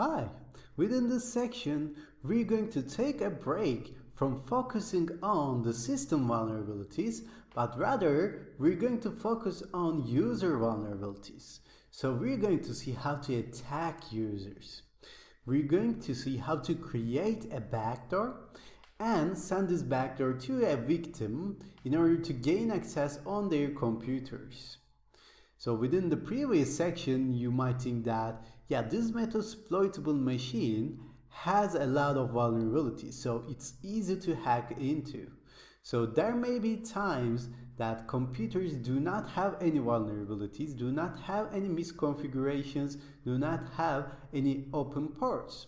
Hi! Within this section, we're going to take a break from focusing on the system vulnerabilities, but rather we're going to focus on user vulnerabilities. So we're going to see how to attack users. We're going to see how to create a backdoor and send this backdoor to a victim in order to gain access on their computers. So within the previous section, you might think that, yeah, this metasploitable machine has a lot of vulnerabilities, so it's easy to hack into. So there may be times that computers do not have any vulnerabilities, do not have any misconfigurations, do not have any open ports.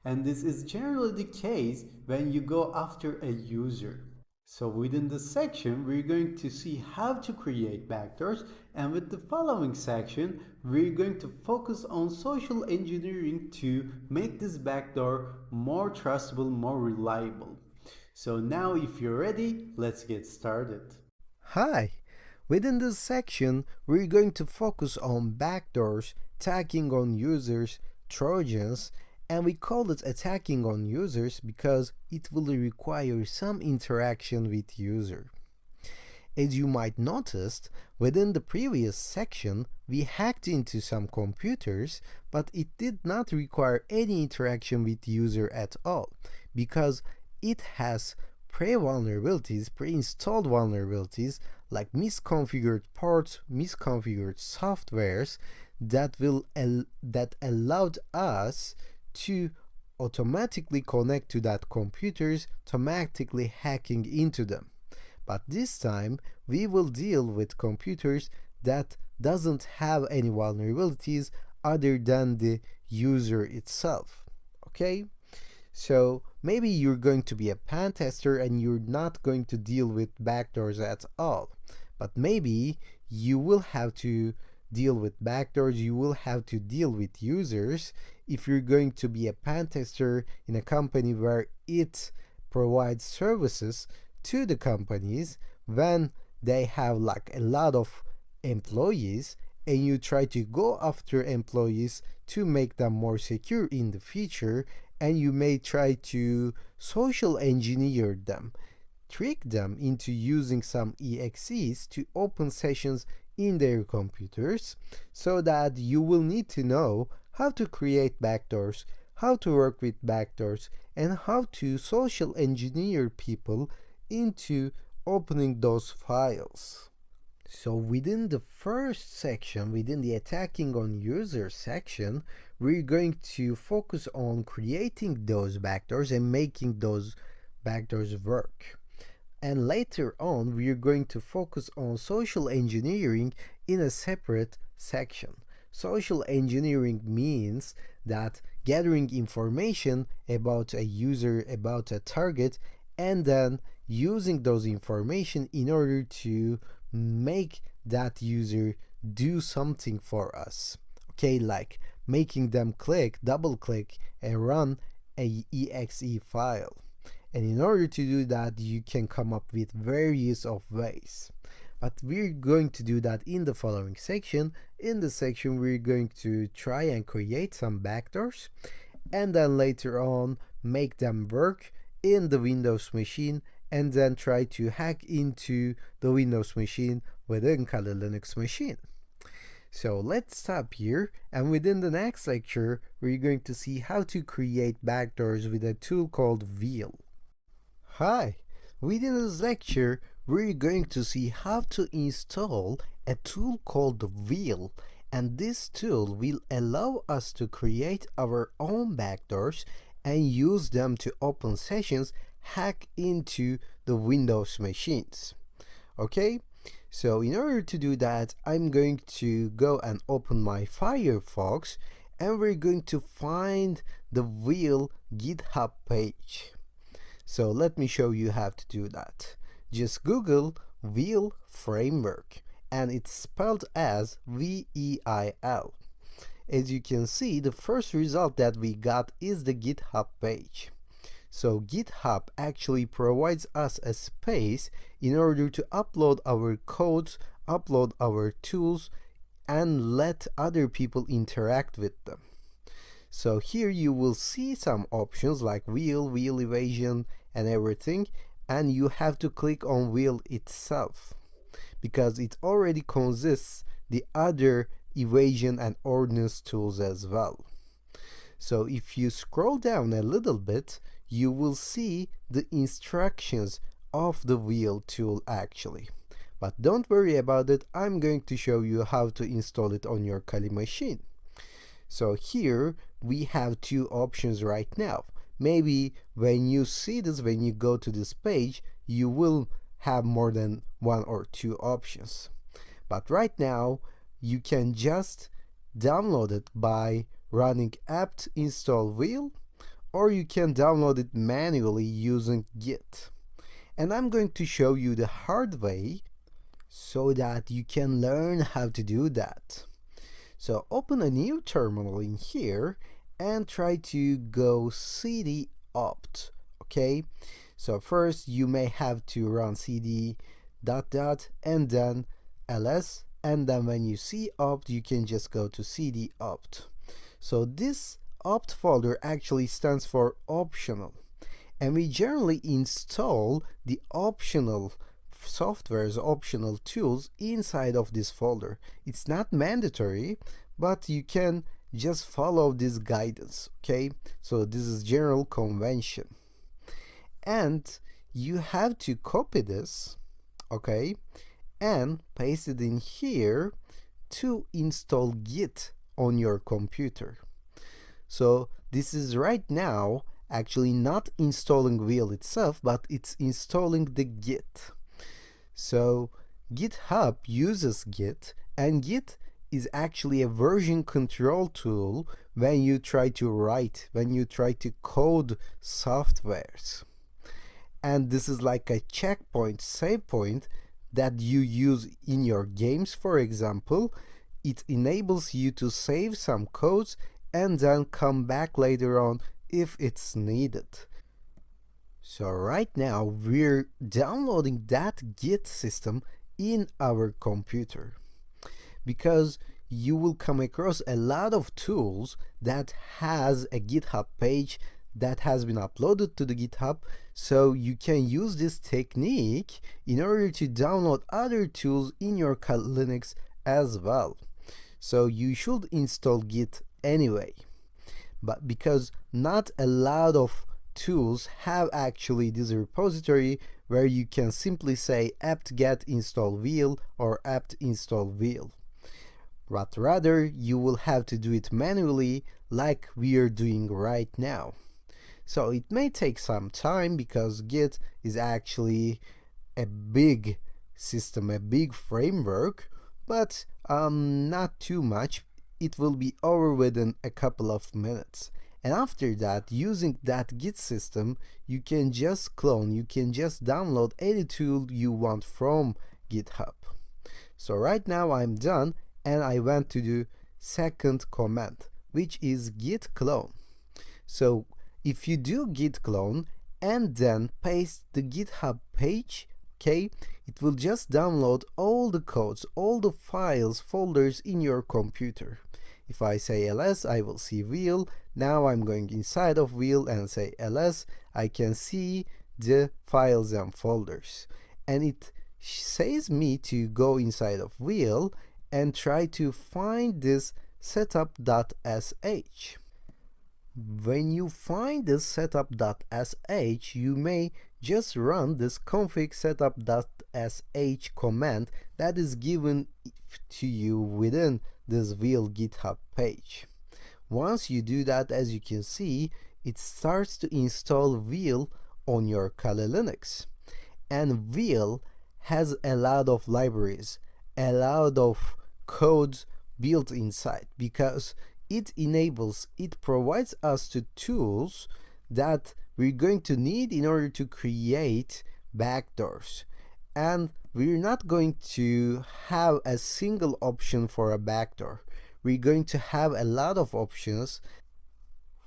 And this is generally the case when you go after a user. So within this section, we're going to see how to create backdoors, and with the following section, we're going to focus on social engineering to make this backdoor more trustable, more reliable. So now if you're ready, let's get started. Hi! Within this section, we're going to focus on backdoors, tagging on users, trojans, and we call it attacking on users because it will require some interaction with user. As you might notice, within the previous section, we hacked into some computers, but it did not require any interaction with user at all because it has pre-vulnerabilities, pre-installed vulnerabilities like misconfigured ports, misconfigured softwares that allowed us to automatically connect to that computers, automatically hacking into them. But this time we will deal with computers that doesn't have any vulnerabilities other than the user itself. Okay? So maybe you're going to be a pen tester and you're not going to deal with backdoors at all. But maybe you will have to deal with backdoors, you will have to deal with users if you're going to be a pen tester in a company where it provides services to the companies when they have like a lot of employees and you try to go after employees to make them more secure in the future, and you may try to social engineer them, trick them into using some exes to open sessions in their computers, so that you will need to know how to create backdoors, how to work with backdoors, and how to social engineer people into opening those files. So within the first section, within the attacking on user section, we're going to focus on creating those backdoors and making those backdoors work. And later on, we're going to focus on social engineering in a separate section. Social engineering means that gathering information about a user, about a target, and then using those information in order to make that user do something for us. Okay, like making them click, double click, and run a exe file. And in order to do that, you can come up with various of ways. But we're going to do that in the following section. In the section, we're going to try and create some backdoors, and then later on make them work in the Windows machine, and then try to hack into the Windows machine within Kali Linux machine. So let's stop here, and within the next lecture, we're going to see how to create backdoors with a tool called Veil. Hi! Within this lecture, we're going to see how to install a tool called Veil, and this tool will allow us to create our own backdoors and use them to open sessions, hack into the Windows machines. Okay? So in order to do that, I'm going to go and open my Firefox, and we're going to find the Veil GitHub page. So let me show you how to do that. Just Google Veil framework, and it's spelled as VEIL. As you can see, the first result that we got is the GitHub page. So GitHub actually provides us a space in order to upload our codes, upload our tools, and let other people interact with them. So here you will see some options like wheel evasion and everything, and you have to click on wheel itself because it already consists the other evasion and ordnance tools as well. So if you scroll down a little bit, you will see the instructions of the wheel tool actually. But don't worry about it, I'm going to show you how to install it on your Kali machine. So here we have two options right now. Maybe when you see this, when you go to this page, you will have more than one or two options. But right now, you can just download it by running apt install wheel, or you can download it manually using git. And I'm going to show you the hard way so that you can learn how to do that. So open a new terminal in here and try to go cd opt, okay? So first you may have to run cd ... and then ls, and then when you see opt you can just go to cd opt. So this opt folder actually stands for optional, and we generally install the optional software's optional tools inside of this folder. It's not mandatory, but you can just follow this guidance, okay? So this is general convention, and you have to copy this, okay, and paste it in here to install git on your computer. So this is right now actually not installing wheel itself, but it's installing the git. So GitHub uses git, and git is actually a version control tool when you try to code softwares. And this is like a checkpoint, save point that you use in your games, for example. It enables you to save some codes and then come back later on if it's needed. So right now we're downloading that git system in our computer, because you will come across a lot of tools that has a GitHub page that has been uploaded to the GitHub, so you can use this technique in order to download other tools in your Linux as well. So you should install git anyway, but because not a lot of tools have actually this repository where you can simply say apt-get install wheel or apt install wheel, but rather you will have to do it manually like we are doing right now. So it may take some time because git is actually a big system, a big framework, but not too much. It will be over within a couple of minutes. And after that, using that git system, you can just clone, you can just download any tool you want from GitHub. So right now I'm done, and I went to the second command, which is git clone. So if you do git clone and then paste the GitHub page, okay, it will just download all the codes, all the files, folders in your computer. If I say ls, I will see wheel. Now I'm going inside of wheel and say ls, I can see the files and folders. And it says me to go inside of wheel and try to find this setup.sh. When you find this setup.sh, you may just run this config setup.sh command that is given to you within this wheel GitHub page. Once you do that, as you can see, it starts to install wheel on your Kali Linux. And wheel has a lot of libraries, a lot of codes built inside, because it provides us the tools that we're going to need in order to create backdoors. And we're not going to have a single option for a backdoor. We're going to have a lot of options.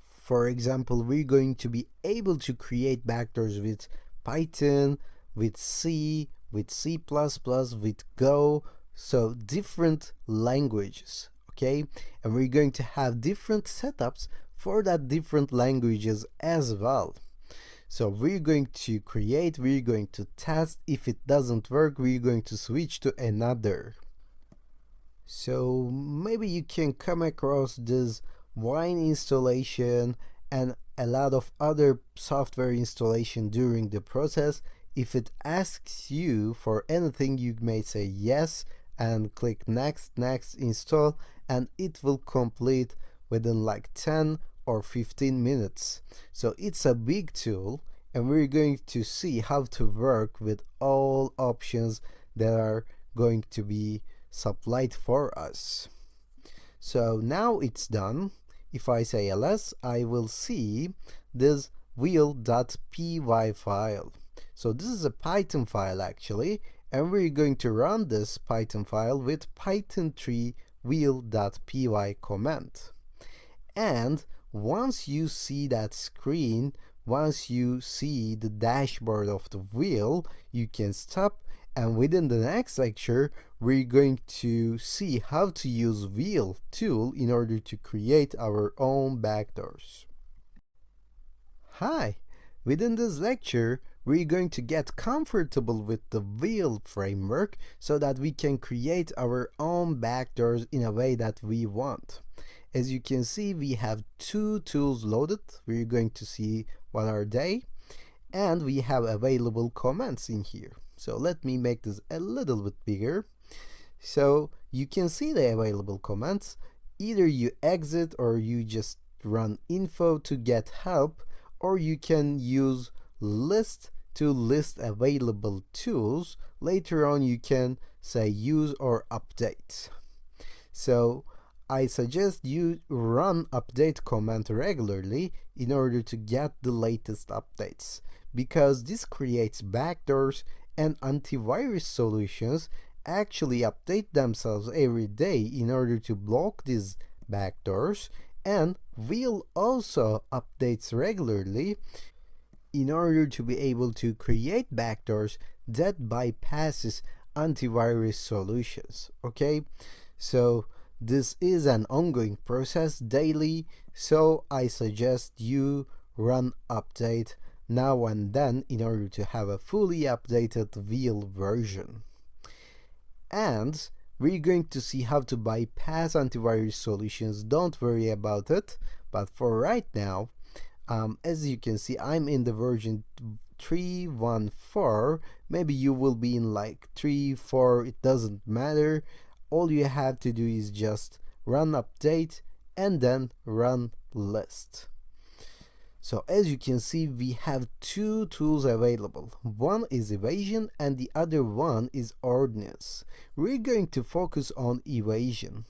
For example, we're going to be able to create backdoors with Python, with C, with C++, with Go, so different languages, okay? And we're going to have different setups for that different languages as well. So we're going to create, we're going to test. If it doesn't work, we're going to switch to another. So maybe you can come across this Wine installation and a lot of other software installation during the process. If it asks you for anything, you may say yes and click next, install, and it will complete within like 10 or 15 minutes. So it's a big tool, and we're going to see how to work with all options that are going to be supplied for us. So now it's done. If I say ls, I will see this wheel.py file. So this is a Python file actually, and we're going to run this Python file with python3 wheel.py command. And once you see that screen, once you see the dashboard of the wheel, you can stop, and within the next lecture we're going to see how to use wheel tool in order to create our own backdoors. Hi! Within this lecture we're going to get comfortable with the wheel framework so that we can create our own backdoors in a way that we want. As you can see, we have two tools loaded. We're going to see what are they, and we have available commands in here. So let me make this a little bit bigger. So you can see the available commands. Either you exit or you just run info to get help, or you can use list to list available tools. Later on you can say use or update. So I suggest you run update command regularly in order to get the latest updates, because this creates backdoors, and antivirus solutions actually update themselves every day in order to block these backdoors, and Wheel also updates regularly in order to be able to create backdoors that bypasses antivirus solutions. Okay, so this is an ongoing process daily, so I suggest you run update now and then in order to have a fully updated Wheel version. And we're going to see how to bypass antivirus solutions. Don't worry about it, but for right now, as you can see, I'm in the version 3.1.4. Maybe you will be in like 3.4, it doesn't matter. All you have to do is just run update and then run list. So as you can see, we have two tools available. One is evasion and the other one is ordnance. We're going to focus on evasion.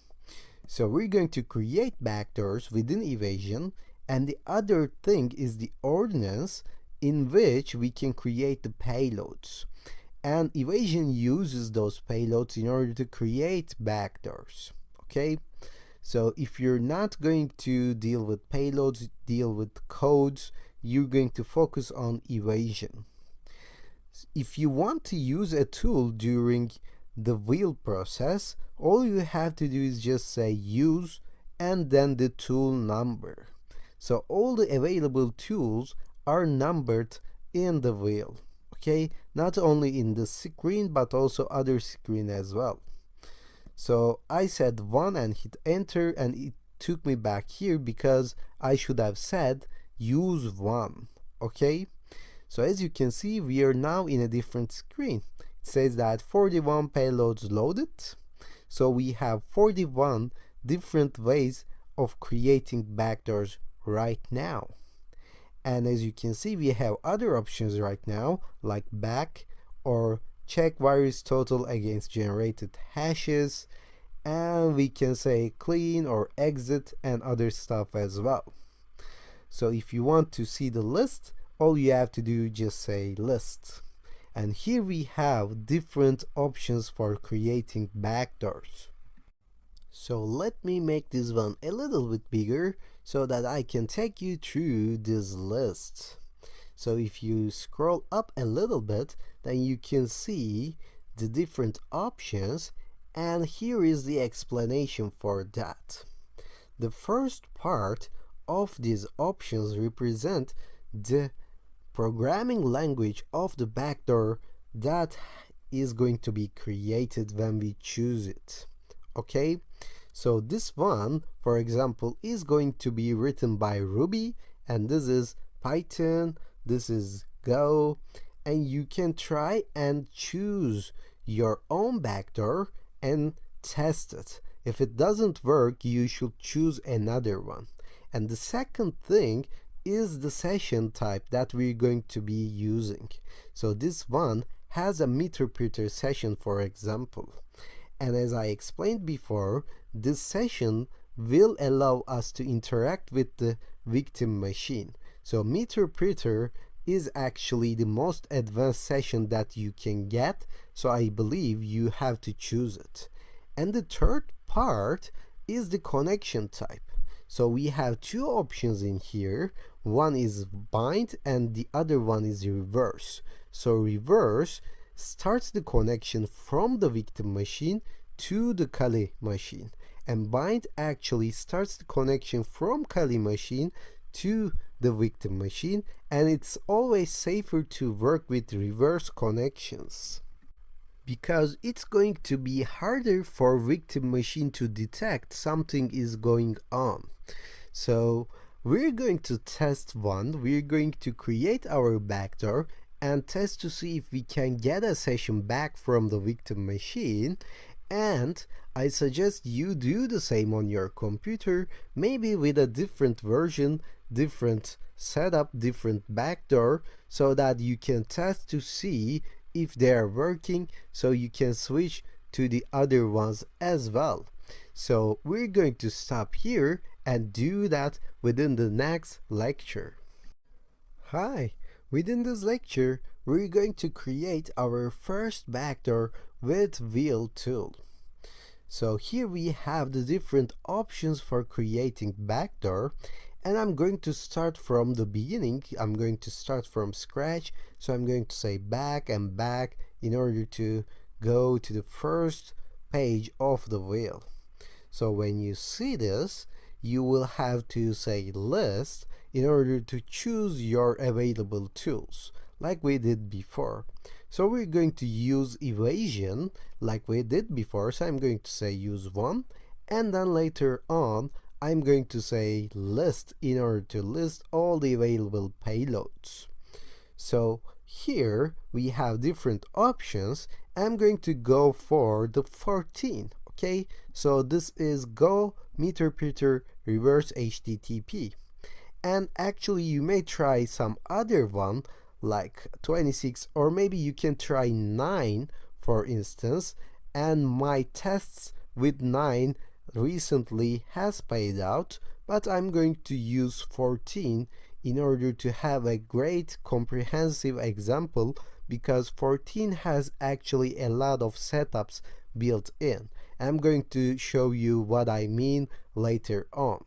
So we're going to create backdoors within evasion, and the other thing is the ordnance, in which we can create the payloads. And evasion uses those payloads in order to create backdoors. Okay? So if you're not going to deal with payloads, deal with codes, you're going to focus on evasion. If you want to use a tool during the wheel process, all you have to do is just say use and then the tool number. So all the available tools are numbered in the wheel. Okay, not only in the screen but also other screen as well. So I said 1 and hit enter, and it took me back here because I should have said use 1. Okay, so as you can see, we are now in a different screen. It says that 41 payloads loaded. So we have 41 different ways of creating backdoors right now. And as you can see, we have other options right now, like back or check virus total against generated hashes, and we can say clean or exit and other stuff as well. So if you want to see the list, all you have to do is just say list. And here we have different options for creating backdoors. So let me make this one a little bit bigger so that I can take you through this list. So if you scroll up a little bit, then you can see the different options, and here is the explanation for that. The first part of these options represent the programming language of the backdoor that is going to be created when we choose it. Okay, so this one, for example, is going to be written by Ruby, and this is Python, this is Go, and you can try and choose your own backdoor and test it. If it doesn't work, you should choose another one. And the second thing is the session type that we're going to be using. So this one has a meter-preter session, for example. And as I explained before, this session will allow us to interact with the victim machine. So meter-preter is actually the most advanced session that you can get, so I believe you have to choose it. And the third part is the connection type. So we have two options in here. One is bind and the other one is reverse. So reverse starts the connection from the victim machine to the Kali machine, and bind actually starts the connection from Kali machine to the victim machine, and it's always safer to work with reverse connections because it's going to be harder for victim machine to detect something is going on. So we're going to test one. We're going to create our backdoor and test to see if we can get a session back from the victim machine. And I suggest you do the same on your computer, maybe with a different version, different setup, different backdoor, so that you can test to see if they are working, so you can switch to the other ones as well. So we're going to stop here and do that within the next lecture. Hi, within this lecture, we're going to create our first backdoor with Wheel tool. So here we have the different options for creating backdoor, and I'm going to start from the beginning. I'm going to start from scratch. So I'm going to say back and back in order to go to the first page of the wheel. So when you see this, you will have to say list in order to choose your available tools, like we did before. So we're going to use evasion like we did before. So I'm going to say use one, and then later on I'm going to say list in order to list all the available payloads. So here we have different options. I'm going to go for the 14. Okay, so this is Go meter-preter reverse HTTP. And actually you may try some other one like 26, or maybe you can try 9 for instance, and my tests with 9 recently has paid out, but I'm going to use 14 in order to have a great comprehensive example, because 14 has actually a lot of setups built in. I'm going to show you what I mean later on.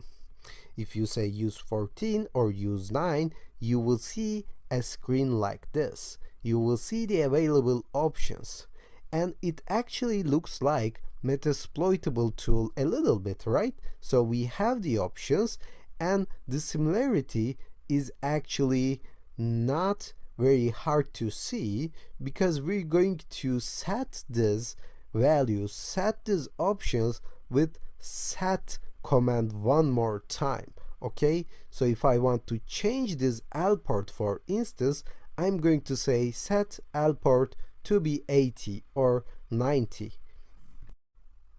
If you say use 14 or use 9, you will see a screen like this. You will see the available options, and it actually looks like Metasploitable tool a little bit, right? So we have the options, and the similarity is actually not very hard to see, because we're going to set this values, set these options with set command one more time. Okay, so if I want to change this L port, for instance, I'm going to say set L port to be 80 or 90.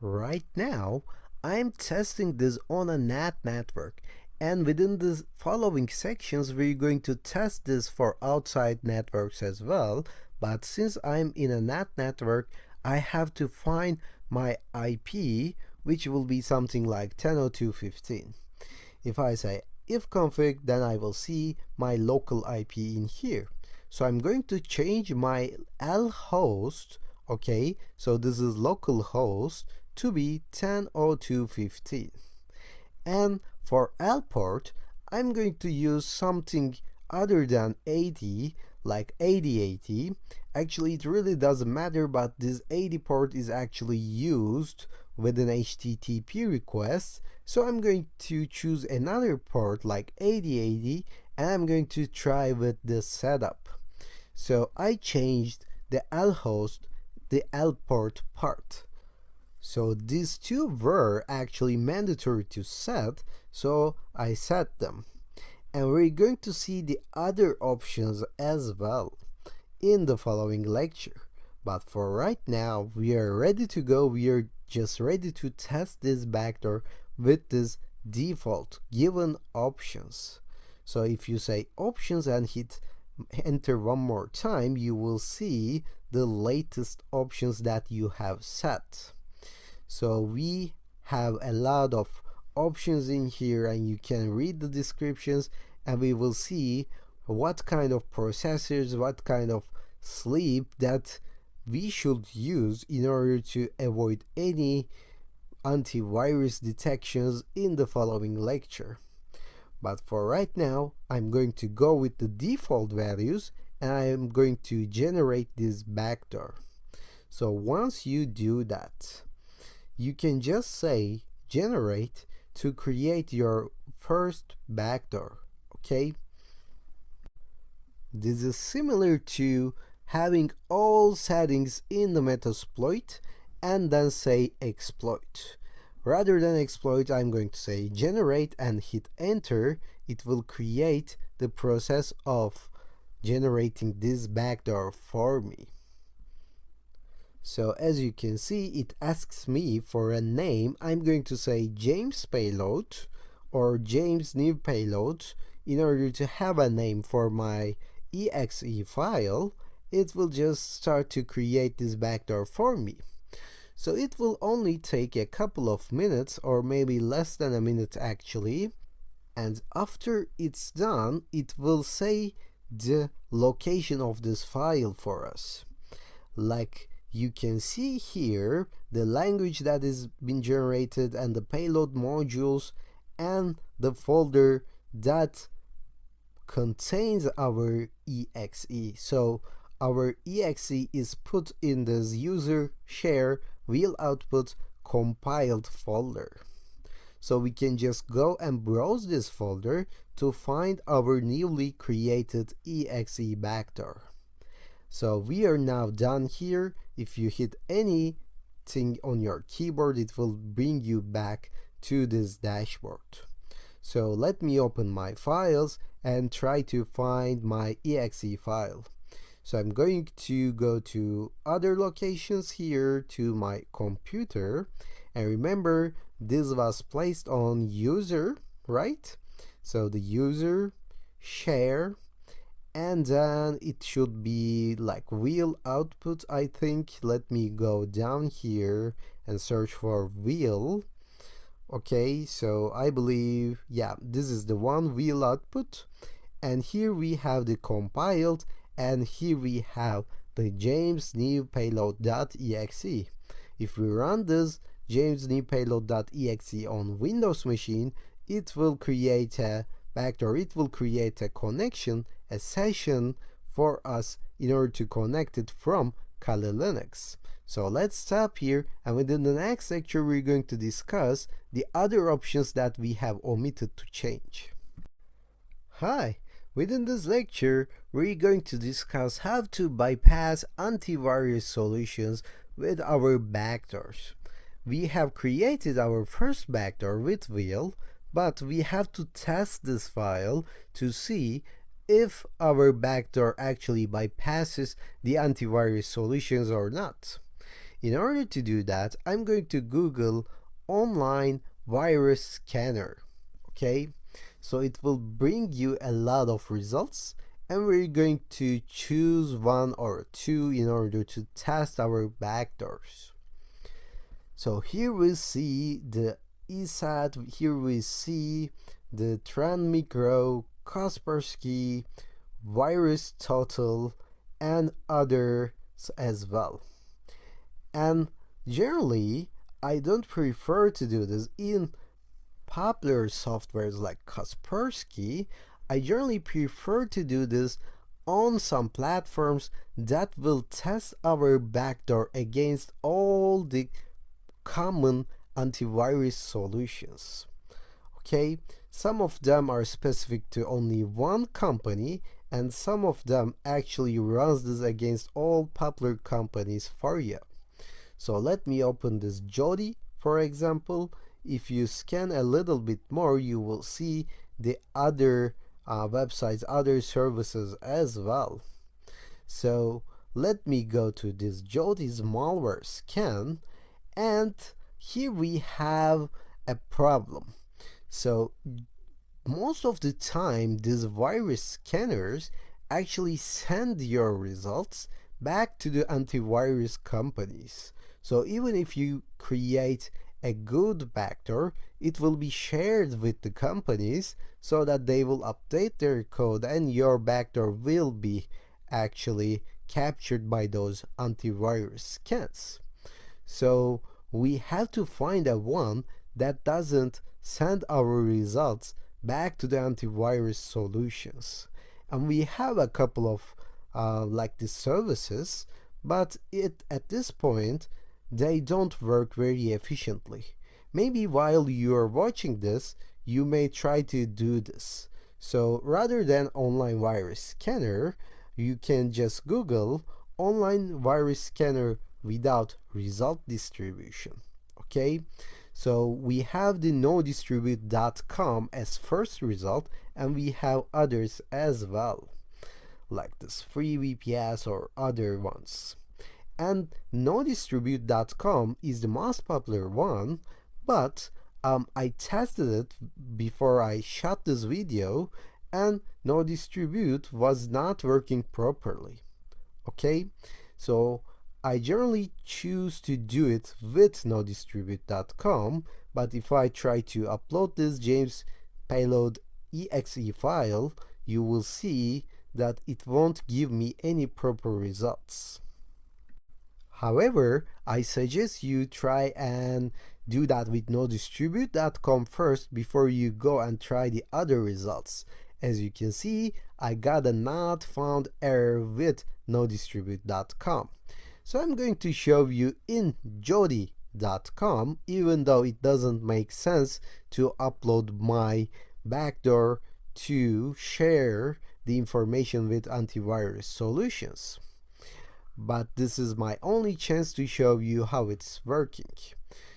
Right now, I'm testing this on a NAT network, and within the following sections, we're going to test this for outside networks as well. But since I'm in a NAT network, I have to find my IP, which will be something like 10.02.15. If I say ifconfig, then I will see my local IP in here. So I'm going to change my L host, okay, so this is local host, to be 10.02.15. And for L port, I'm going to use something other than 80, like 8080. Actually, it really doesn't matter, but this 80 port is actually used with an HTTP request. So I'm going to choose another port like 8080 and I'm going to try with the setup. So I changed the L host, the L port part. So these two were actually mandatory to set, so I set them. And we're going to see the other options as well in the following lecture. But for right now, we are ready to go. We are just ready to test this backdoor with this default given options. So if you say options and hit enter one more time, you will see the latest options that you have set. So we have a lot of options in here and you can read the descriptions and we will see what kind of processors, what kind of sleep that we should use in order to avoid any antivirus detections in the following lecture. But for right now, I'm going to go with the default values and I am going to generate this backdoor. So once you do that, you can just say generate to create your first backdoor, okay? This is similar to having all settings in the Metasploit and then say exploit. Rather than exploit, I'm going to say generate and hit enter. It will create the process of generating this backdoor for me. So as you can see, it asks me for a name. I'm going to say James Payload or James New Payload in order to have a name for my exe file. It will just start to create this backdoor for me. So it will only take a couple of minutes or maybe less than a minute actually. And after it's done, it will say the location of this file for us. Like you can see here, the language that is been generated and the payload modules and the folder that contains our exe. So our exe is put in this user share will output compiled folder. So we can just go and browse this folder to find our newly created exe backdoor. So we are now done here. If you hit anything on your keyboard, it will bring you back to this dashboard. So let me open my files and try to find my exe file. So I'm going to go to other locations here to my computer. And remember, this was placed on user, right? So the user, share, and then it should be like wheel output, I think. Let me go down here and search for wheel. Okay, so I believe, yeah, this is the one, wheel output. And here we have the compiled, and here we have the James New Payload.exe. If we run this James New Payload.exe on Windows machine, it will create a backdoor, it will create a connection, a session for us in order to connect it from Kali Linux. So let's stop here, and within the next lecture we're going to discuss the other options that we have omitted to change. Hi! Within this lecture, we're going to discuss how to bypass antivirus solutions with our backdoors. We have created our first backdoor with wheel, but we have to test this file to see if our backdoor actually bypasses the antivirus solutions or not. In order to do that, I'm going to Google online virus scanner, okay? So it will bring you a lot of results, and we're going to choose one or two in order to test our backdoors. So here we see the ESAT, here we see the Trend Micro, Kaspersky, Virus Total, and others as well. And generally, I don't prefer to do this in popular softwares like Kaspersky. I generally prefer to do this on some platforms that will test our backdoor against all the common antivirus solutions. Okay, some of them are specific to only one company, and some of them actually runs this against all popular companies for you. So let me open this Jody, for example. If you scan a little bit more, you will see the other websites, other services as well. So let me go to this Jody's malware scan, and here we have a problem. So most of the time, these virus scanners actually send your results back to the antivirus companies. So even if you create a good backdoor, it will be shared with the companies so that they will update their code and your backdoor will be actually captured by those antivirus scans. So we have to find a one that doesn't send our results back to the antivirus solutions. And we have a couple of like the services, but at this point they don't work very efficiently. Maybe while you're watching this, you may try to do this. So rather than online virus scanner, you can just Google online virus scanner without result distribution. Okay, so we have the nodistribute.com as first result, and we have others as well, like this free VPS or other ones. And nodistribute.com is the most popular one, but I tested it before I shot this video, and nodistribute was not working properly. Okay, so I generally choose to do it with nodistribute.com, but if I try to upload this James payload exe file, you will see that it won't give me any proper results. However, I suggest you try and do that with nodistribute.com first before you go and try the other results. As you can see, I got a not found error with nodistribute.com. So I'm going to show you in jody.com, even though it doesn't make sense to upload my backdoor to share the information with antivirus solutions. But this is my only chance to show you how it's working.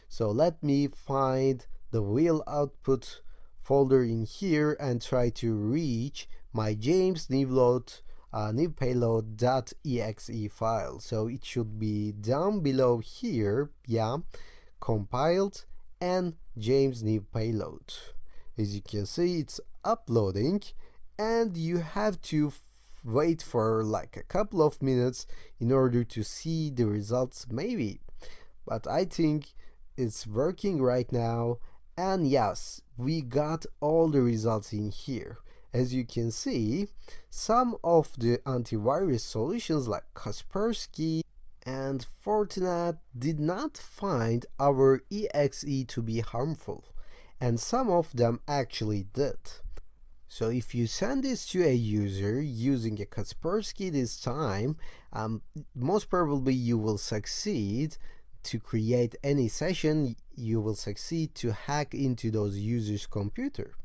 So let me find the real output folder in here and try to reach my James payload.exe file. So it should be down below here, yeah, compiled and James payload. As you can see, it's uploading, and you have to wait for like a couple of minutes in order to see the results, maybe. But I think it's working right now, and yes, we got all the results in here. As you can see, some of the antivirus solutions like Kaspersky and Fortinet did not find our exe to be harmful, and some of them actually did. So if you send this to a user using a Kaspersky this time, most probably you will succeed to create any session, you will succeed to hack into those users' computer.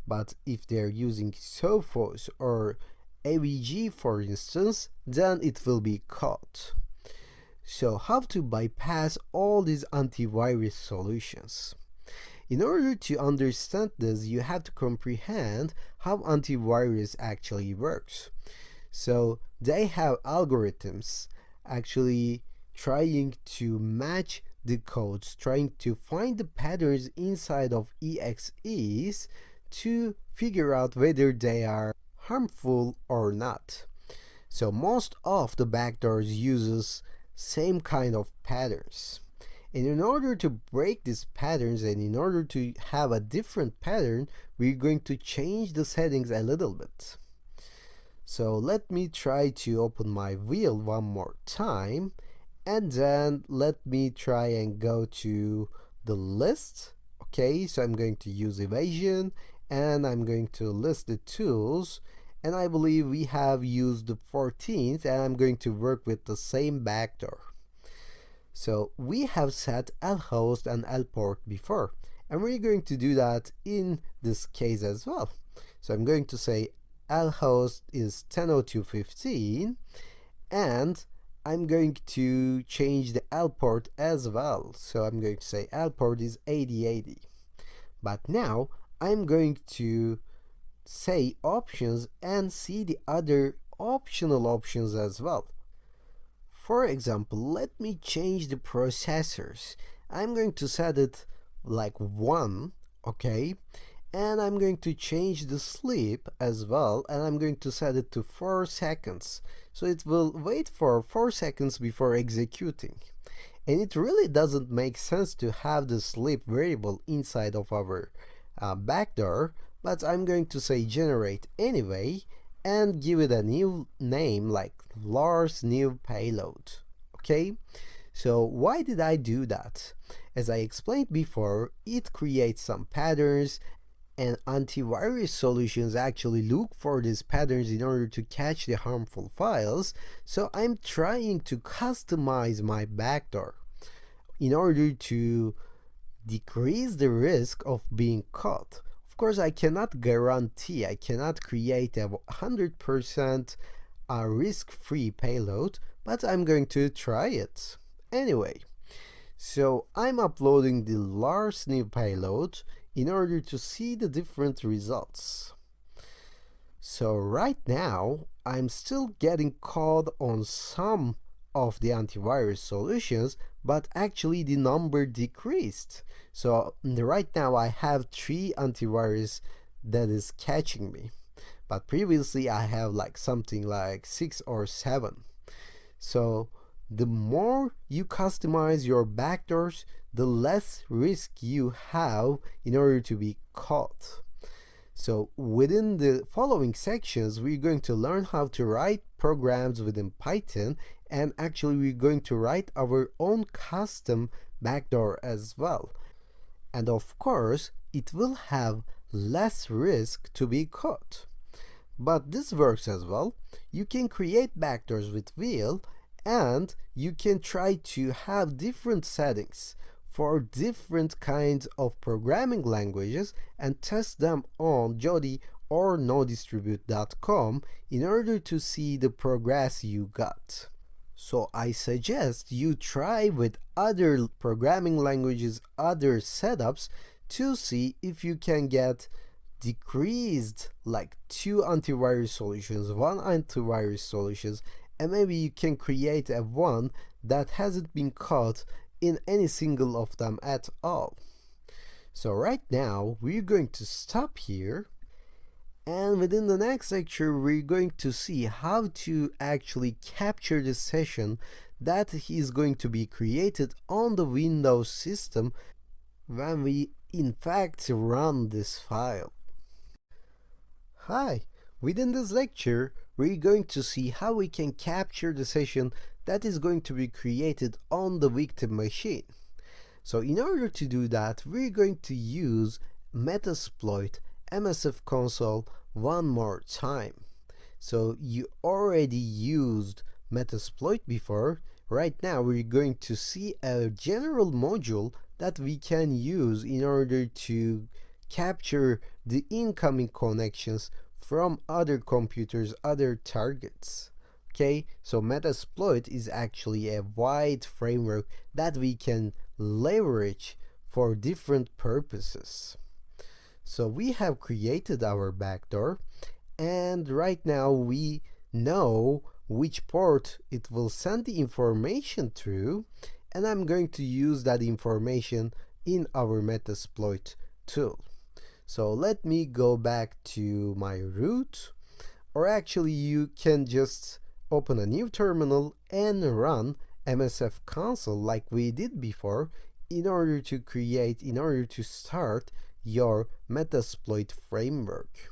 But if they're using Sophos or AVG, for instance, then it will be caught. So how to bypass all these antivirus solutions? In order to understand this, you have to comprehend how antivirus actually works. So they have algorithms actually trying to match the codes, trying to find the patterns inside of EXEs to figure out whether they are harmful or not. So most of the backdoors uses same kind of patterns. And in order to break these patterns and in order to have a different pattern, we're going to change the settings a little bit. So let me try to open my wheel one more time, and then let me try and go to the list. Okay, so I'm going to use evasion, and I'm going to list the tools, and I believe we have used the 14th, and I'm going to work with the same backdoor. So we have set lhost and lport before, and we're going to do that in this case as well. So I'm going to say lhost is 10.02.15, and I'm going to change the lport as well. So I'm going to say lport is 8080. But now I'm going to say options and see the other optional options as well. For example, let me change the processors. I'm going to set it like 1, okay? And I'm going to change the sleep as well, and I'm going to set it to 4 seconds. So it will wait for 4 seconds before executing. And it really doesn't make sense to have the sleep variable inside of our backdoor, but I'm going to say generate anyway and give it a new name like Lars new payload. Okay, so why did I do that? As I explained before, it creates some patterns, and antivirus solutions actually look for these patterns in order to catch the harmful files. So I'm trying to customize my backdoor in order to decrease the risk of being caught. Of course, I cannot guarantee, I cannot create a 100% risk-free payload, but I'm going to try it. Anyway, so I'm uploading the Lars new payload in order to see the different results. So right now, I'm still getting caught on some of the antivirus solutions, but actually the number decreased. So right now I have 3 antivirus that is catching me, but previously I have like something like 6 or 7. So the more you customize your backdoors, the less risk you have in order to be caught. So within the following sections, we're going to learn how to write programs within Python, and actually we're going to write our own custom backdoor as well. And of course, it will have less risk to be caught. But this works as well. You can create backdoors with wheel, and you can try to have different settings for different kinds of programming languages and test them on Jodi or nodistribute.com in order to see the progress you got. So I suggest you try with other programming languages, other setups, to see if you can get decreased like 2 antivirus solutions, 1 antivirus solutions, and maybe you can create a one that hasn't been caught in any single of them at all. So right now we're going to stop here, and within the next lecture we're going to see how to actually capture the session that is going to be created on the Windows system when we in fact run this file. Hi! Within this lecture, we're going to see how we can capture the session that is going to be created on the victim machine. So in order to do that, we're going to use Metasploit MSF console one more time. So you already used Metasploit before. Right now we're going to see a general module that we can use in order to capture the incoming connections from other computers, other targets. Okay, so Metasploit is actually a wide framework that we can leverage for different purposes. So we have created our backdoor, and right now we know which port it will send the information through, and I'm going to use that information in our Metasploit tool. So let me go back to my root, or actually you can just open a new terminal and run MSF console like we did before in order to start your Metasploit framework.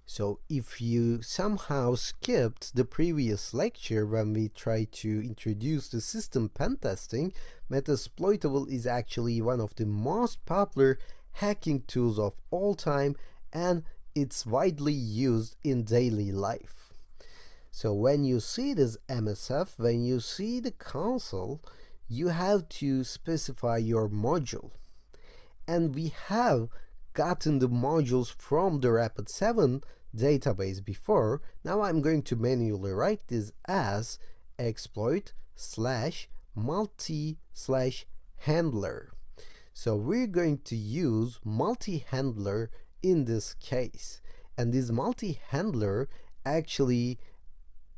So if you somehow skipped the previous lecture when we tried to introduce the system pen testing, Metasploitable is actually one of the most popular hacking tools of all time, and it's widely used in daily life. So when you see this MSF, when you see the console, you have to specify your module. And we have gotten the modules from the Rapid7 database before. Now I'm going to manually write this as exploit slash multi/handler. So we're going to use multi-handler in this case. And this multi-handler actually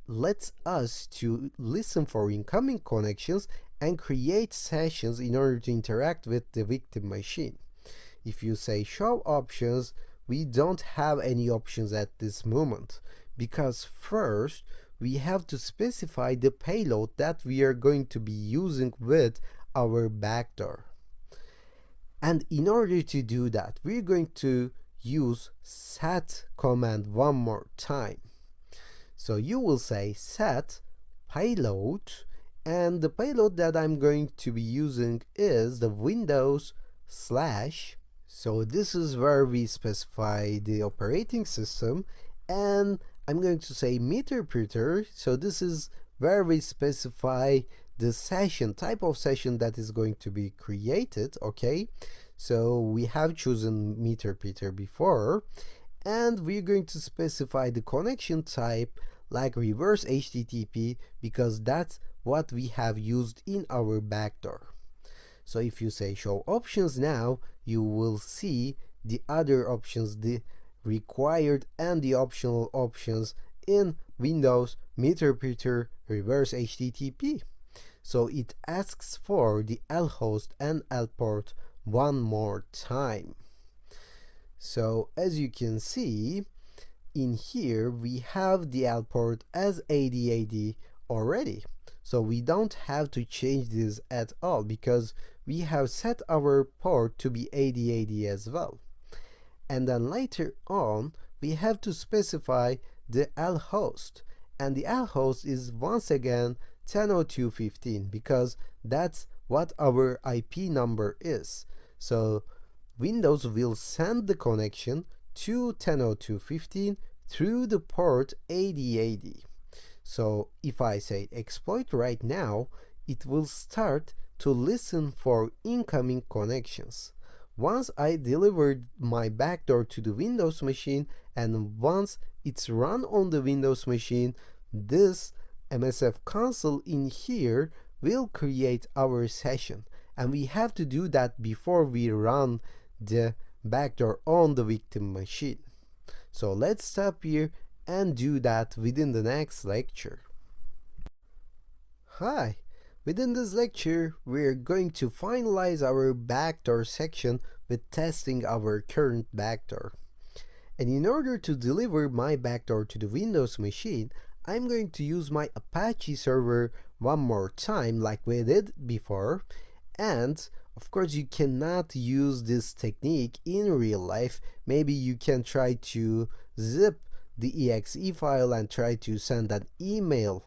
lets us to listen for incoming connections and create sessions in order to interact with the victim machine. If you say show options, we don't have any options at this moment, because first we have to specify the payload that we are going to be using with our backdoor. And in order to do that, we're going to use set command one more time. So you will say set payload, and the payload that I'm going to be using is the Windows slash. So this is where we specify the operating system, and I'm going to say meter-preter. So this is where we specify the session, type of session that is going to be created, okay? So we have chosen meter-preter before, and we're going to specify the connection type like reverse HTTP, because that's what we have used in our backdoor. So if you say show options now, you will see the other options, the required and the optional options in Windows meter-preter reverse HTTP. So it asks for the lhost and lport one more time. So as you can see, in here we have the lport as 8080 already. So we don't have to change this at all, because we have set our port to be 8080 as well. And then later on, we have to specify the lhost. And the lhost is once again 10.02.15, because that's what our IP number is. So Windows will send the connection to 10.02.15 through the port 8080. So if I say exploit right now, it will start to listen for incoming connections. Once I delivered my backdoor to the Windows machine, and once it's run on the Windows machine, this MSF console in here will create our session. And we have to do that before we run the backdoor on the victim machine. So let's stop here and do that within the next lecture. Hi! Within this lecture, we're going to finalize our backdoor section with testing our current backdoor. And in order to deliver my backdoor to the Windows machine, I'm going to use my Apache server one more time like we did before. And of course, you cannot use this technique in real life. Maybe you can try to zip the exe file and try to send an email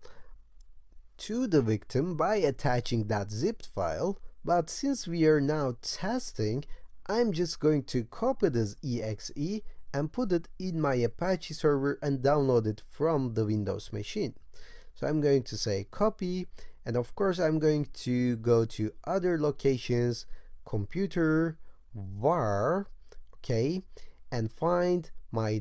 to the victim by attaching that zipped file. But since we are now testing, I'm just going to copy this exe and put it in my Apache server and download it from the Windows machine. So I'm going to say copy, and of course I'm going to go to other locations, computer, var, okay, and find my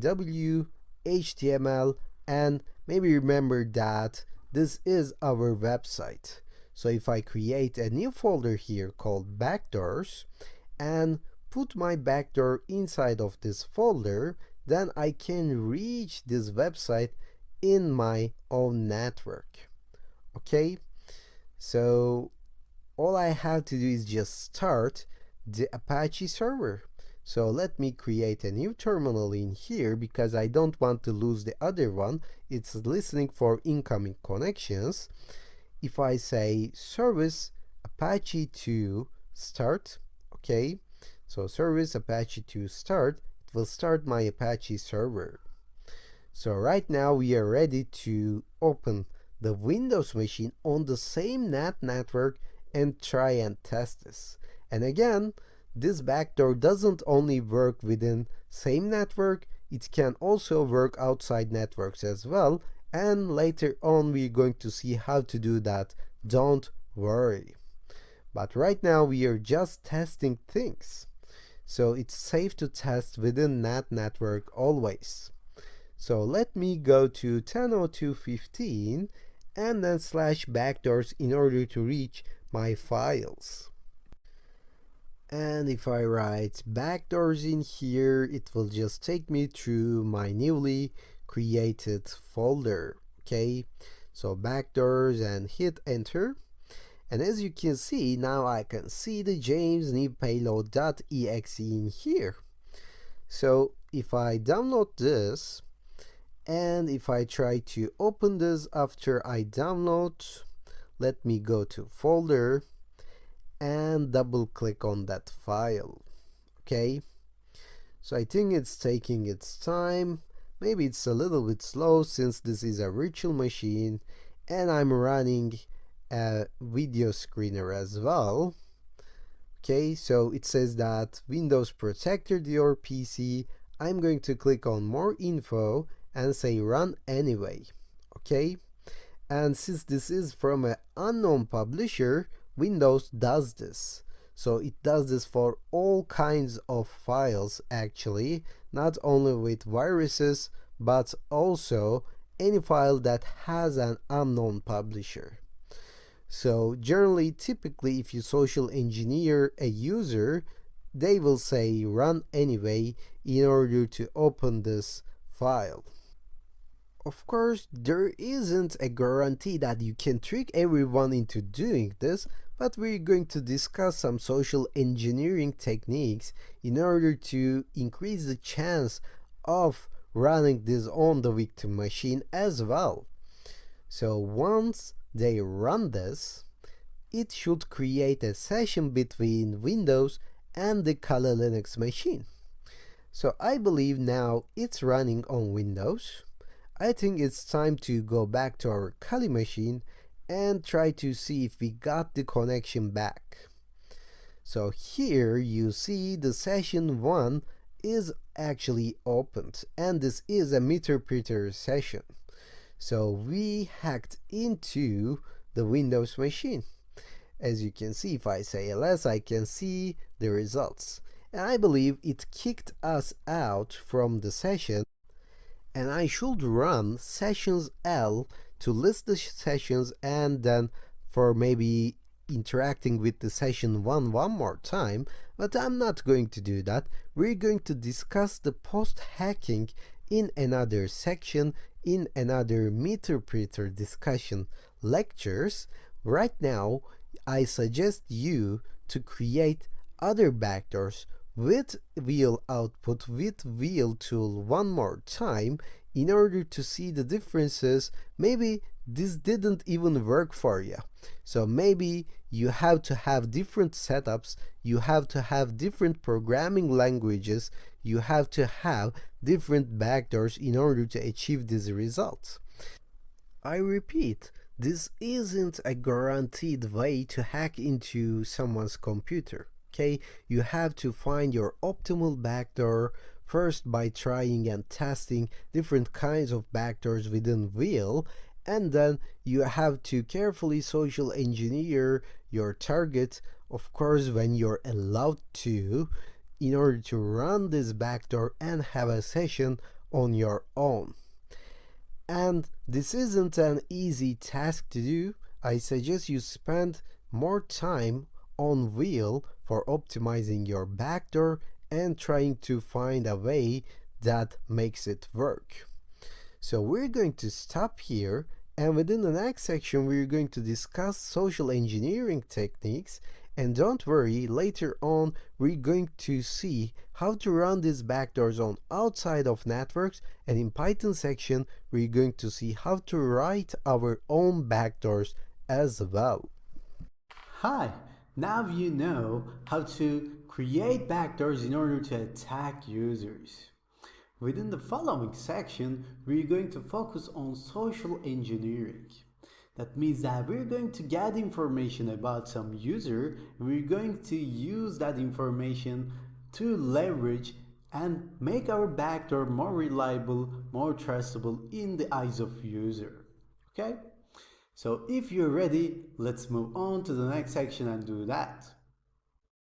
HTML, and maybe remember that this is our website. So if I create a new folder here called backdoors and put my backdoor inside of this folder, then I can reach this website in my own network. Okay, so all I have to do is just start the Apache server. So let me create a new terminal in here, because I don't want to lose the other one. It's listening for incoming connections. If I say service Apache to start, okay, so service Apache to start, it will start my Apache server. So right now we are ready to open the Windows machine on the same NAT network and try and test this. And again, this backdoor doesn't only work within same network, it can also work outside networks as well, and later on we're going to see how to do that. Don't worry. But right now we are just testing things. So it's safe to test within that network always. So let me go to 10.02.15 and then slash backdoors in order to reach my files. And if I write backdoors in here, it will just take me through my newly created folder. Okay, so backdoors and hit enter. And as you can see, now I can see the James new payload.exe in here. So if I download this, and if I try to open this after I download, let me go to folder and double click on that file. Okay, so I think it's taking its time. Maybe it's a little bit slow since this is a virtual machine and I'm running a video screener as well. Okay, so it says that Windows protected your PC. I'm going to click on more info and say run anyway. Okay, and since this is from an unknown publisher, Windows does this. So it does this for all kinds of files actually, not only with viruses, but also any file that has an unknown publisher. So generally, typically, if you social engineer a user, they will say run anyway in order to open this file. Of course, there isn't a guarantee that you can trick everyone into doing this, but we're going to discuss some social engineering techniques in order to increase the chance of running this on the victim machine as well. So once they run this, it should create a session between Windows and the Kali Linux machine. So I believe now it's running on Windows. I think it's time to go back to our Kali machine and try to see if we got the connection back. So here you see the session 1 is actually opened, and this is a meter-preter session. So we hacked into the Windows machine. As you can see, if I say ls, I can see the results. And I believe it kicked us out from the session, and I should run sessions L to list the sessions and then for maybe interacting with the session one more time, but I'm not going to do that. We're going to discuss the post-hacking in another section, in another meter-preter discussion lectures. Right now, I suggest you to create other backdoors with wheel output with wheel tool one more time in order to see the differences. Maybe this didn't even work for you. So maybe you have to have different setups, you have to have different programming languages, you have to have different backdoors in order to achieve these results. I repeat, this isn't a guaranteed way to hack into someone's computer. Okay, you have to find your optimal backdoor first by trying and testing different kinds of backdoors within wheel, and then you have to carefully social engineer your target, of course when you're allowed to, in order to run this backdoor and have a session on your own. And this isn't an easy task to do. I suggest you spend more time on wheel for optimizing your backdoor and trying to find a way that makes it work. So we're going to stop here, and within the next section we're going to discuss social engineering techniques. And don't worry, later on we're going to see how to run these backdoors on outside of networks, and in Python section we're going to see how to write our own backdoors as well. Hi, now you know how to create backdoors in order to attack users. Within the following section, we're going to focus on social engineering. That means that we're going to get information about some user, we're going to use that information to leverage and make our backdoor more reliable, more trustable in the eyes of user. Okay? So if you're ready, let's move on to the next section and do that.